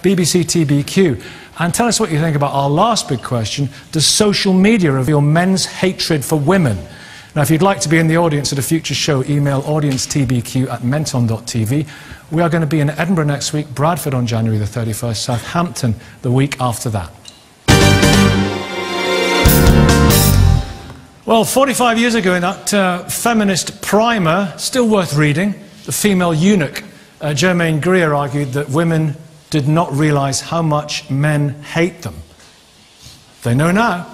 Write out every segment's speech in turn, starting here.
BBC TBQ. And tell us what you think about our last big question: does social media reveal men's hatred for women? Now, if you'd like to be in the audience at a future show, email audience@menton.tv. We are going to be in Edinburgh next week, Bradford on January the 31st, Southampton the week after that. Well, 45 years ago in that feminist primer, still worth reading, The Female Eunuch, Germaine Greer argued that women did not realise how much men hate them. They know now.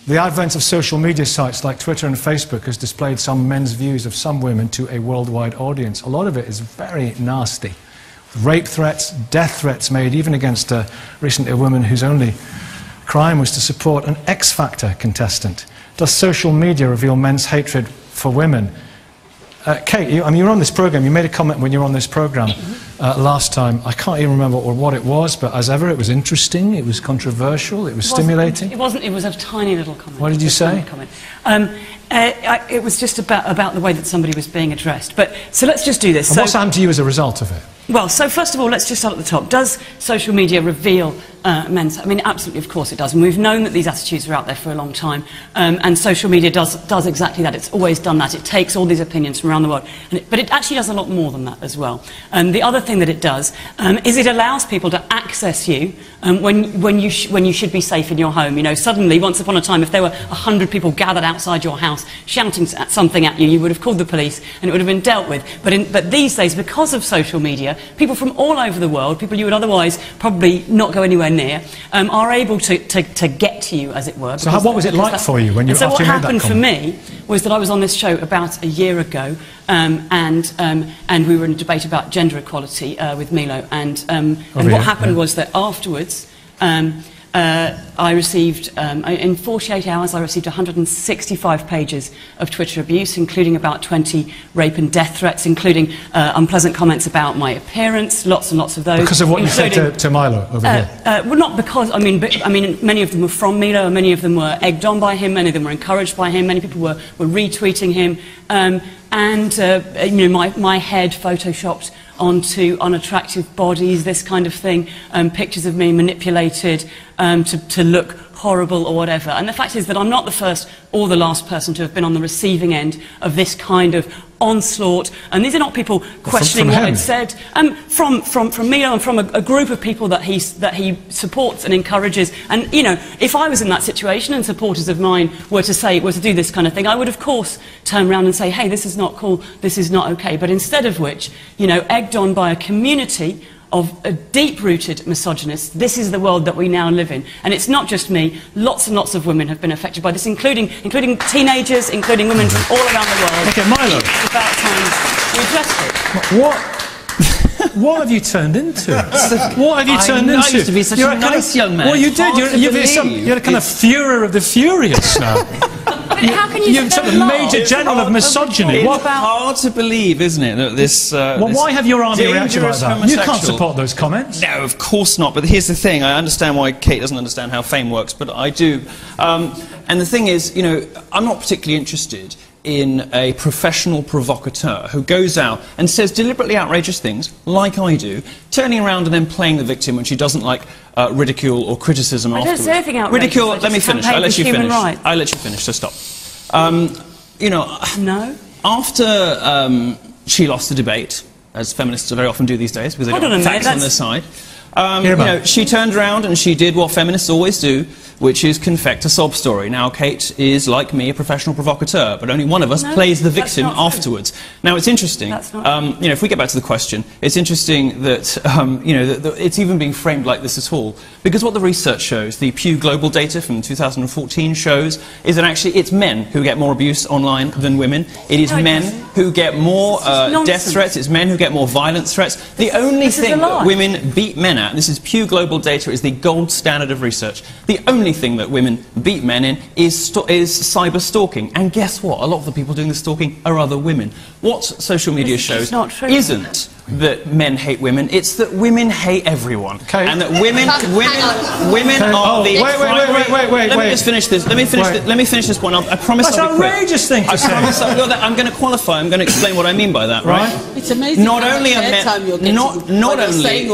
The advent of social media sites like Twitter and Facebook has displayed some men's views of some women to a worldwide audience. A lot of it is very nasty. Rape threats, death threats made even against recently a woman whose only crime was to support an X Factor contestant. Does social media reveal men's hatred for women? Kate, you were on this programme. You made a comment when you were on this programme last time. I can't even remember what it was, but as ever, it was interesting, it was controversial, it was stimulating. It wasn't. It was a tiny little comment. What did you say? It was just about the way that somebody was being addressed. But so let's just do this. And what's happened to you as a result of it? Well, so first of all, let's just start at the top. Does social media reveal men's... I mean, absolutely, of course it does. And we've known that these attitudes are out there for a long time. And social media does exactly that. It's always done that. It takes all these opinions from around the world. But it actually does a lot more than that as well. The other thing that it does is it allows people to access you when you should be safe in your home. You know, suddenly, once upon a time, if there were 100 people gathered outside your house shouting something at you, you would have called the police and it would have been dealt with. But these days, because of social media, people from all over the world, people you would otherwise probably not go anywhere near, are able to get to you, as it were. So what was it like for you when you... So what happened for me was that I was on this show about a year ago, and we were in a debate about gender equality with Milo, and what happened was that afterwards, I received, in 48 hours, I received 165 pages of Twitter abuse, including about 20 rape and death threats, including unpleasant comments about my appearance, lots and lots of those. Because of what you said to Milo over here? Well, not because, I mean, many of them were from Milo, and many of them were egged on by him, many of them were encouraged by him, many people were retweeting him, you know, my head photoshopped onto unattractive bodies, this kind of thing, pictures of me manipulated to look horrible or whatever. And the fact is that I'm not the first or the last person to have been on the receiving end of this kind of onslaught. And these are not people questioning what I'd said. From Milo and from a group of people that he supports and encourages. And, you know, if I was in that situation and supporters of mine were to do this kind of thing, I would, of course, turn around and say, hey, this is not cool, this is not okay. But instead of which, you know, egged on by a community of a deep-rooted misogynists, this is the world that we now live in. And it's not just me, lots and lots of women have been affected by this, including teenagers, including women from all around the world. Okay, Milo. It's about time we addressed it. What have you turned into? What have you turned into? I used to be such a nice young man. Well, you did. You're a kind of Führer of the furious now. How can you You're a major general of misogyny. It's hard to believe, isn't it, that this... well, why have your army reacted like that? You can't support those comments. No, of course not. But here's the thing. I understand why Kate doesn't understand how fame works, but I do. And the thing is, you know, I'm not particularly interested in a professional provocateur who goes out and says deliberately outrageous things, like I do, turning around and then playing the victim when she doesn't like ridicule or criticism afterwards. I don't say anything outrageous. Ridicule, let me finish. I'll let you finish. I'll let you finish, so stop. You know, no. After she lost the debate, as feminists very often do these days, because they don't have facts on their side, you know, she turned around and she did what feminists always do, which is confect a sob story. Now, Kate is, like me, a professional provocateur, but only one of us plays the victim afterwards. Now, it's interesting, you know, if we get back to the question, it's interesting that, you know, that it's even being framed like this at all, because what the research shows, the Pew Global data from 2014 shows, is that actually it's men who get more abuse online than women. It is men who get more death threats, it's men who get more violent threats. The only thing that women beat men at, and this is Pew Global data, is the gold standard of research, the only thing that women beat men in is cyber stalking. And guess what? A lot of the people doing the stalking are other women. What social media shows isn't that men hate women. It's that women hate everyone. Okay. And that women are the Wait. Let me just finish this. Let me finish this point. I promise That's I'll be quick. outrageous thing to say. I'm going to qualify. I'm going to explain what I mean by that, right? It's amazing not only are men, not only,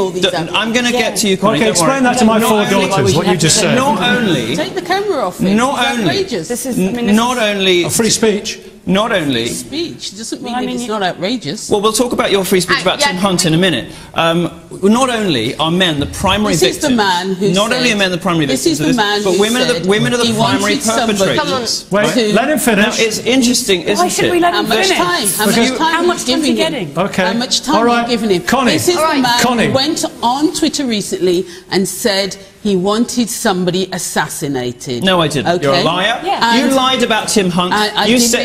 I'm going to get to you, Connie. Okay, explain that to my 4 daughters, what you just said. Not only... Take the camera off it. Not only... This is... Not only... Free speech. Not only... Speech doesn't mean that it's not outrageous. Well, we'll talk about your free speech about Tim Hunt in a minute. Not only are men the primary victims... This is the man who Not only are men the primary victims of this, but women are the primary perpetrators. Wait, let him finish. Now, it's interesting, isn't it? Why should we let him finish? How much time are you giving? Okay. How much time are you giving him? Connie. This is the man who went on Twitter recently and said he wanted somebody assassinated. No, I didn't. Okay. You're a liar. Yeah. You lied about Tim Hunt.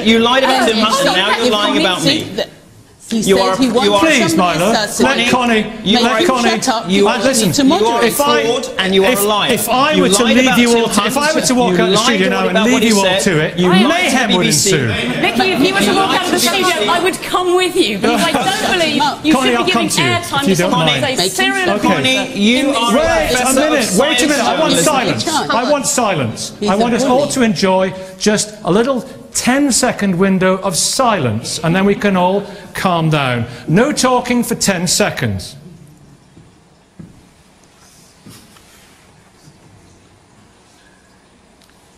You lied about Tim Hunt, and now you're lying about me. Please, Milo, let Connie. You are a fraud and you are a liar. If I were to leave you all, if I were to walk out of the studio now and leave you all to it, mayhem would ensue. Mickey, if you were to walk out of the studio, I would come with you, because I don't believe you should be giving airtime to someone who's a serial Connie, you are Wait a minute. I want silence. I want silence. I want us all to enjoy just a little 10-second window of silence, and then we can all calm down. No talking for 10 seconds.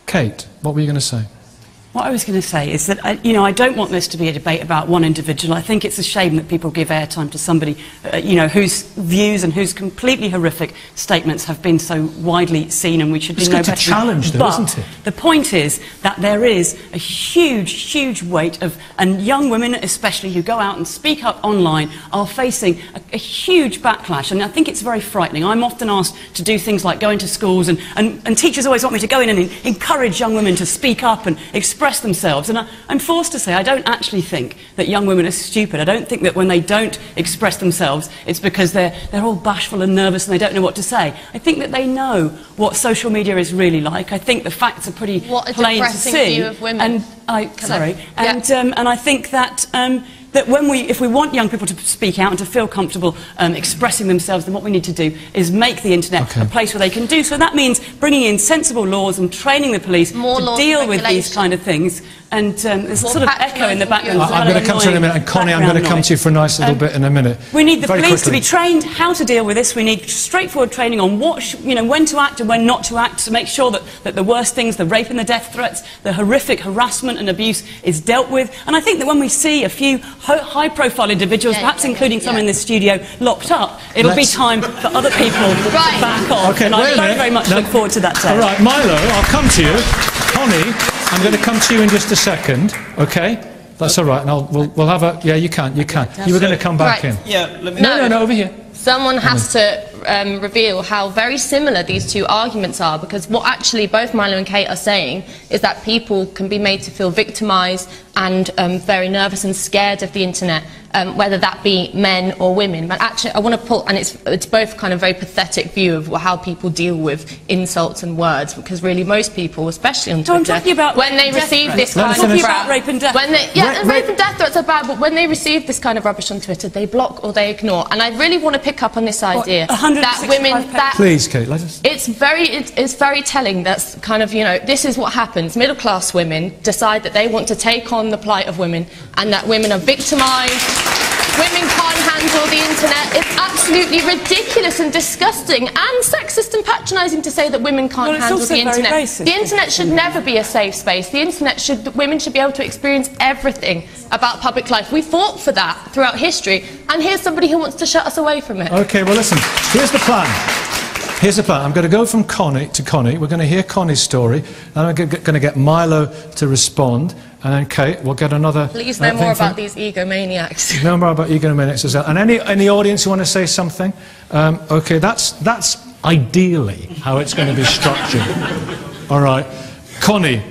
Kate, what were you going to say? What I was going to say is that, I don't want this to be a debate about one individual. I think it's a shame that people give airtime to somebody, whose views and whose completely horrific statements have been so widely seen, and we should be no better. It's good to challenge them, isn't it? The point is that there is a huge weight of, and young women especially who go out and speak up online are facing a huge backlash, and I think it's very frightening. I'm often asked to do things like go into schools, and teachers always want me to go in and encourage young women to speak up and express themselves, and I'm forced to say I don't actually think that young women are stupid. I don't think that when they don't express themselves it's because they're all bashful and nervous and they don't know what to say. I think that they know what social media is really like. I think the facts are pretty plain to see. View of women. And I think that that if we want young people to speak out and to feel comfortable expressing themselves, then what we need to do is make the internet a place where they can do so. That means bringing in sensible laws and training the police to deal with these kind of things. And there's a sort of echo in the background. I'm going to come to you in a minute, and Connie, I'm going to come to you for a nice little bit in a minute. We need the police to be trained how to deal with this. We need straightforward training on when to act and when not to act, to make sure that the worst things, the rape and the death threats, the horrific harassment and abuse is dealt with. And I think that when we see a few high-profile individuals, perhaps including some in this studio, locked up, it'll be time for other people to back off. Okay, and I very much look forward to that day. All right, Milo, I'll come to you. Connie, I'm going to come to you in just a second, okay? That's all right, and we'll have a... Yeah, you can. You were going to come back in. Yeah, let me... No, over here. Someone has to reveal how very similar these two arguments are, because what actually both Milo and Kate are saying is that people can be made to feel victimised and very nervous and scared of the internet, whether that be men or women. But actually, I want to pull, and it's both kind of very pathetic view of how people deal with insults and words, because really most people, especially on Twitter, when they receive this kind of rape and death. Rape and death threats are bad, but when they receive this kind of rubbish on Twitter, they block or they ignore. And I really want to pick up on this idea that women. Please, Kate, let us. It's very telling. That's kind of this is what happens. Middle-class women decide that they want to take on the plight of women, and that women are victimised. Women can't handle the internet. It's absolutely ridiculous and disgusting and sexist and patronising to say that women can't handle the internet. The internet should never be a safe space. The internet women should be able to experience everything about public life. We fought for that throughout history, and here's somebody who wants to shut us away from it. Okay, well listen, here's the plan. Here's the plan. I'm going to go from Connie to Connie. We're going to hear Connie's story, and I'm going to get Milo to respond, and then Kate, we'll get another... Please know more about these egomaniacs. Know more about egomaniacs as well. And any in the audience who want to say something? Okay, that's ideally how it's going to be structured. All right. Connie,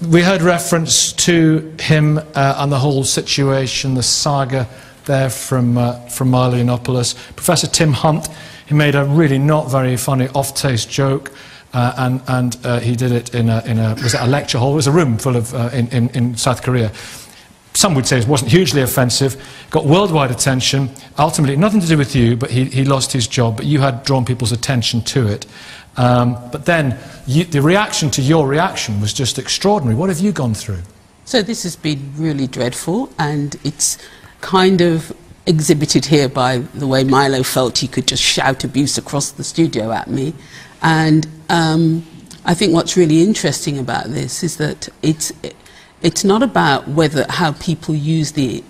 we heard reference to him and the whole situation, the saga there from Milo Yiannopoulos. Professor Tim Hunt, he made a really not very funny off-taste joke, and he did it in a was it a lecture hall? It was a room full of in South Korea. some would say it wasn't hugely offensive, got worldwide attention, ultimately nothing to do with you, but he lost his job, but you had drawn people's attention to it. But then the reaction to your reaction was just extraordinary. What have you gone through? So this has been really dreadful, and it's kind of exhibited here by the way Milo felt he could just shout abuse across the studio at me. And I think what's really interesting about this is that it's not about how people use the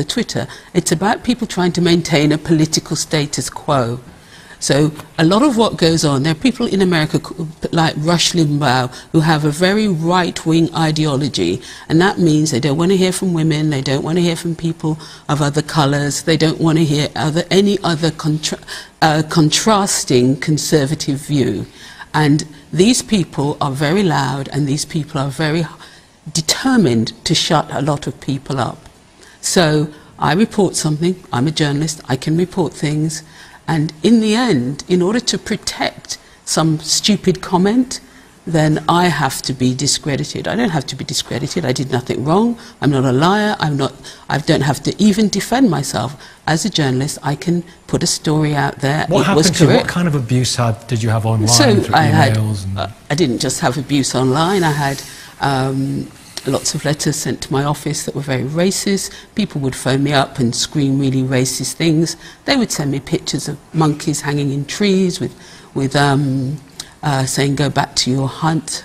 Twitter. It's about people trying to maintain a political status quo. So a lot of what goes on, there are people in America like Rush Limbaugh who have a very right-wing ideology, and that means they don't want to hear from women, they don't want to hear from people of other colours, they don't want to hear any other contrasting conservative view. And these people are very loud, and these people are very determined to shut a lot of people up. So I report something, I'm a journalist, I can report things, and in the end, in order to protect some stupid comment, then I have to be discredited. I don't have to be discredited, I did nothing wrong, I'm not a liar, I don't have to even defend myself. As a journalist, I can put a story out there. What happened to you? What kind of abuse did you have online, through emails? I didn't just have abuse online, I had lots of letters sent to my office that were very racist. People would phone me up and scream really racist things. They would send me pictures of monkeys hanging in trees with saying, go back to your hut,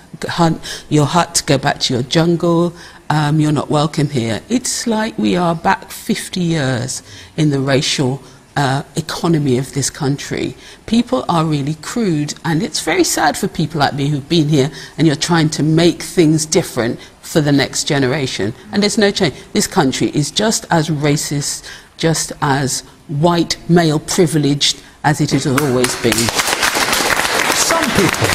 go back to your jungle, you're not welcome here. It's like we are back 50 years in the racial economy of this country. People are really crude, and it's very sad for people like me who've been here and you're trying to make things different for the next generation. And there's no change. This country is just as racist, just as white, male privileged as it has always been. Some people.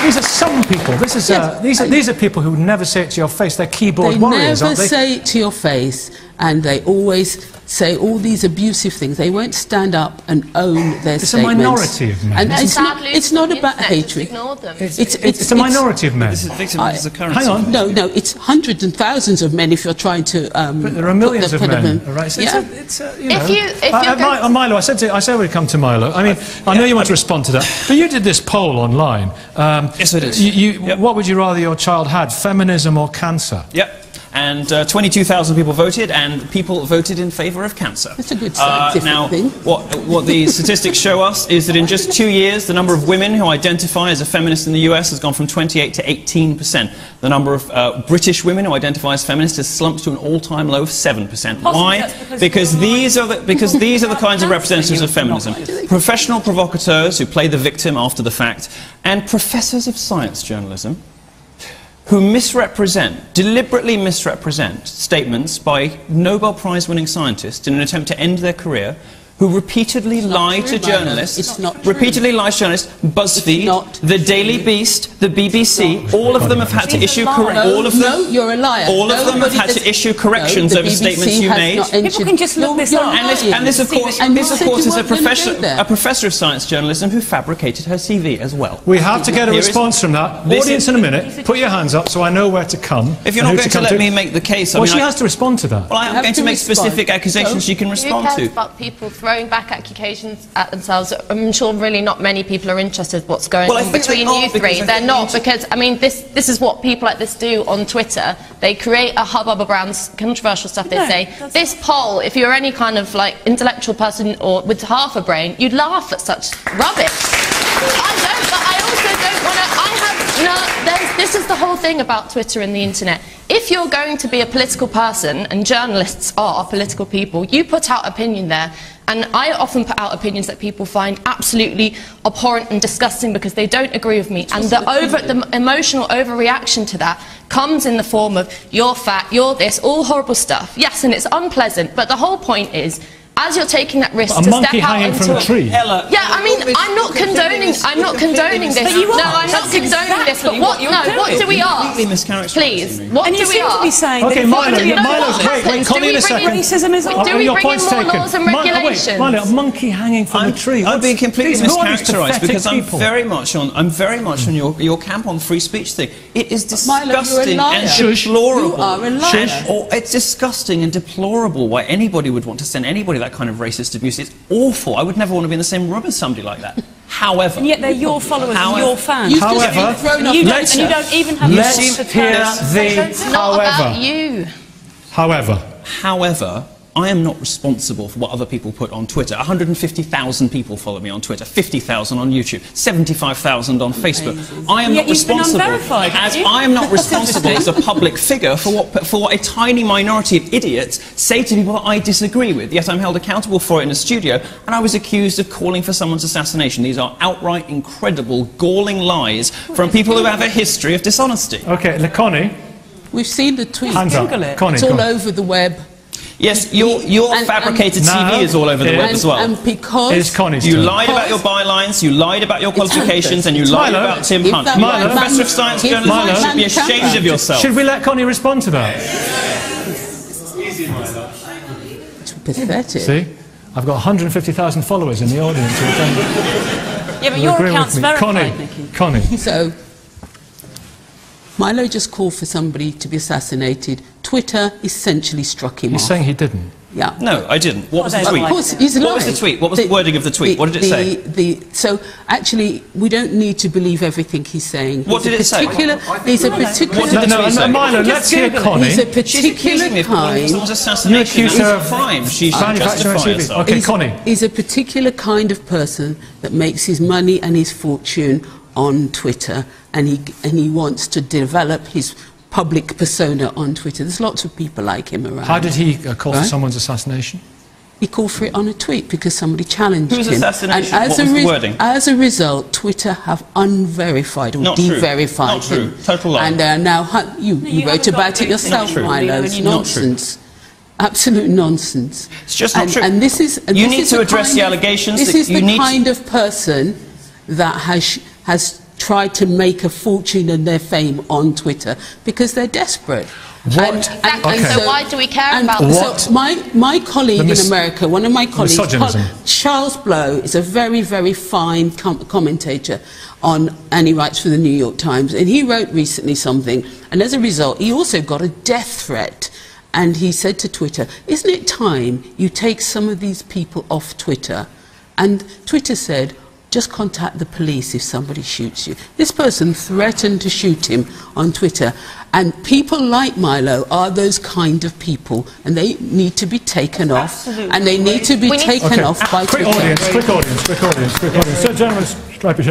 These are some people. These are people who never say it to your face. They're keyboard warriors, aren't they? They never say it to your face, and they always say all these abusive things. They won't stand up and own their statements. It's a minority of men. And it's not about hatred. It's a minority of men. This is victimized the currency. Hang on. No, it's hundreds and thousands of men if you're trying to... but there are millions of men. Right? So Milo, I said we'd come to Milo. I mean, I know you want to respond to that, but you did this poll online. Yes, it is. What would you rather your child had, feminism or cancer? Yep. And 22,000 people voted, and people voted in favour of cancer. That's a good scientific thing. What the statistics show us is that in just 2 years, the number of women who identify as a feminist in the US has gone from 28 to 18%. The number of British women who identify as feminists has slumped to an all-time low of 7%. Why? Because these are the kinds of representatives of feminism. Professional provocateurs who play the victim after the fact, and professors of science journalism who deliberately misrepresent statements by Nobel Prize-winning scientists in an attempt to end their career, who repeatedly lie to journalists, BuzzFeed, The Daily Beast, the BBC, all of them have had to issue you're a liar. All of them have had to issue corrections over statements you made. People can just look this up. And this, of course, is a professor of science journalism who fabricated her CV as well. We have to get a response from that. Audience, in a minute, put your hands up so I know where to come. If you're not going to let me make the case... Well, she has to respond to that. Well, I'm going to make specific accusations she can respond to. About people throwing back accusations at themselves. I'm sure really not many people are interested in what's going on between you three. They're not, because, I mean, this is what people like this do on Twitter. They create a hubbub around controversial stuff. They say, this poll, if you're any kind of, like, intellectual person or with half a brain, you'd laugh at such rubbish. I don't, but I also don't want to... this is the whole thing about Twitter and the internet. If you're going to be a political person, and journalists are political people, you put out opinion there. And I often put out opinions that people find absolutely abhorrent and disgusting because they don't agree with me. And the emotional overreaction to that comes in the form of, you're fat, you're this, all horrible stuff. Yes, and it's unpleasant, but the whole point is, as you're taking that risk a to monkey step out hanging into from a tree. Ella, yeah, I mean, I'm not condoning this. But you are. No, I'm not condoning this. But what do we ask? Please, what do we ask? Okay, Milo's wait, Connie in a second. Do we bring in more laws and regulations? Milo, a monkey hanging from a tree. I'm being completely mischaracterised because I'm people. very much on your camp on free speech thing. It is disgusting and deplorable. You are a liar. It's disgusting and deplorable why anybody would want to send anybody that kind of racist abuse. It's awful. I would never want to be in the same room as somebody like that. However, and yet they're your followers and your fans. However, you don't even have let's hear the It's not about you. However, I am not responsible for what other people put on Twitter. 150,000 people follow me on Twitter, 50,000 on YouTube, 75,000 on Facebook. I am not responsible. I am not responsible as a public figure for what a tiny minority of idiots say to people that I disagree with. Yet I'm held accountable for it in a studio, and I was accused of calling for someone's assassination. These are outright, incredible, galling lies from people who have a history of dishonesty. Okay, Connie. We've seen the tweet. Connie, it's all over the web. Yes, your fabricated TV is all over the web as well. And because you lied about your bylines, you lied about your qualifications, and you lied about Tim Hunt. You're a professor of science journalism. You should be ashamed of yourself. Should we let Connie respond to that? Easy, Milo. It's pathetic. See? I've got 150,000 followers in the audience. Yeah, but your account's verified, Nikki. Connie. So, Milo just called for somebody to be assassinated. Twitter essentially struck him off. You're saying he didn't? Yeah. No, I didn't. What was the tweet? Of course, he's lying. What was the tweet? What was the wording of the tweet? What did it say? So, actually, we don't need to believe everything he's saying. What did it say? There's a particular... What did the tweet say? Milo, let's hear Connie. There's a particular kind... Someone's assassination. That's a crime. She should justify herself. Okay, Connie. He's a particular kind of person that makes his money and his fortune on Twitter, and he wants to develop his public persona on Twitter. There's lots of people like him around. How did he call for someone's assassination? He called for it on a tweet because somebody challenged him. Whose assassination? And what was the wording? As a result, Twitter have unverified or de-verified him. Not true. Total lie. And now you wrote about it yourself, Milo. It's nonsense. Absolute nonsense. It's just not true. And this is you need to address the allegations. This is the kind of person that has tried to make a fortune and their fame on Twitter because they're desperate. What? So why do we care about this? So my colleague in America, one of my colleagues, Charles Blow, is a very, very fine commentator on Annie writes for the New York Times, and he wrote recently something, and as a result, he also got a death threat. And he said to Twitter, isn't it time you take some of these people off Twitter? And Twitter said, just contact the police if somebody shoots you. This person threatened to shoot him on Twitter. And people like Milo are those kind of people, and they need to be taken off. And they need to be taken off by Twitter. Quick audience. So, gentlemen,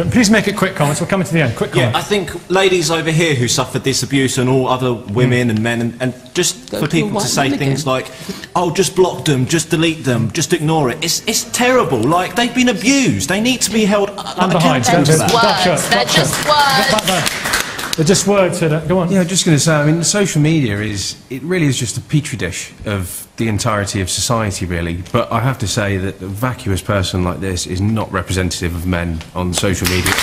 please make it quick comments. We're coming to the end. Quick comments. Yeah, I think ladies over here who suffered this abuse and all other women and men, and just for people to say things like, oh, just block them, just delete them, just ignore it. It's terrible. Like, they've been abused. They need to be held accountable for that. They're just words. They're just words. Go on. Yeah, I'm just going to say, I mean, social media it really is just a petri dish of the entirety of society, really. But I have to say that a vacuous person like this is not representative of men on social media.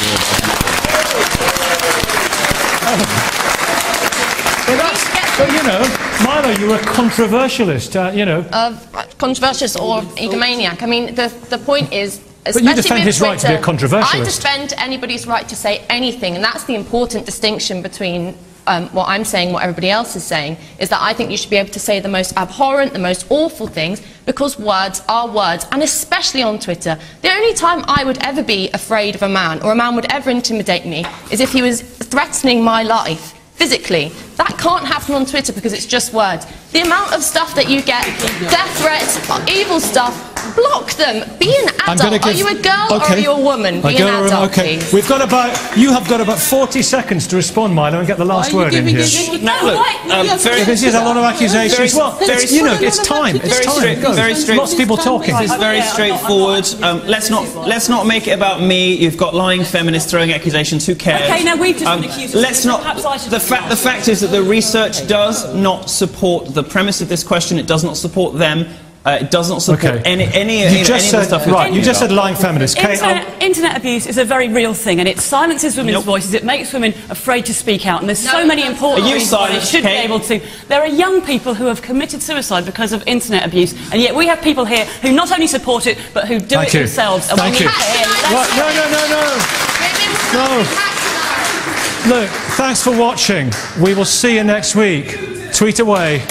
But you know, Milo, you're a controversialist, you know. Controversialist or egomaniac. I mean, the point is... But you defend his right to be a controversialist. I defend anybody's right to say anything, and that's the important distinction between what I'm saying, what everybody else is saying, is that I think you should be able to say the most abhorrent, the most awful things, because words are words, and especially on Twitter. The only time I would ever be afraid of a man, or a man would ever intimidate me, is if he was threatening my life. Physically. That can't happen on Twitter because it's just words. The amount of stuff that you get, death threats, evil stuff, block them. Be an adult. Are you a girl or are you a woman? Be an adult, please. You have got about 40 seconds to respond, Milo, and get the last word in here. Now, look, this is a lot of accusations. You know, it's time. It's time. Very straight. Lots of people talking. This is very straightforward. Let's not make it about me. You've got lying feminists throwing accusations. Who cares? Okay, now we've just been accused of... Let's not... The fact is that the research does not support the premise of this question. It does not support them. It does not support any of the stuff. Right, you just said lying feminists. Internet abuse is a very real thing, and it silences women's voices. It makes women afraid to speak out, and there's so many important reasons why they should be able to. There are young people who have committed suicide because of internet abuse, and yet we have people here who not only support it, but who do it themselves. And Thank you. No. Look, thanks for watching. We will see you next week. Tweet away.